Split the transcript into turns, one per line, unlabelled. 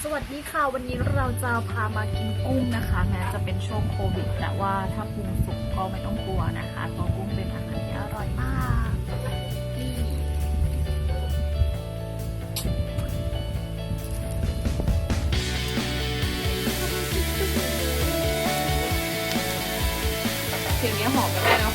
สวัสดีค่ะวันนี้เราจะพามากินกุ้งนะคะแม้จะเป็นช่วงโควิดแต่ว่าถ้าปรุงสุกก็ไม่ต้องกลัวนะคะตัวกุ้งเป็นอาหารที่อร่อยมากนี่
สิ่งนี้หอมกันได้นะ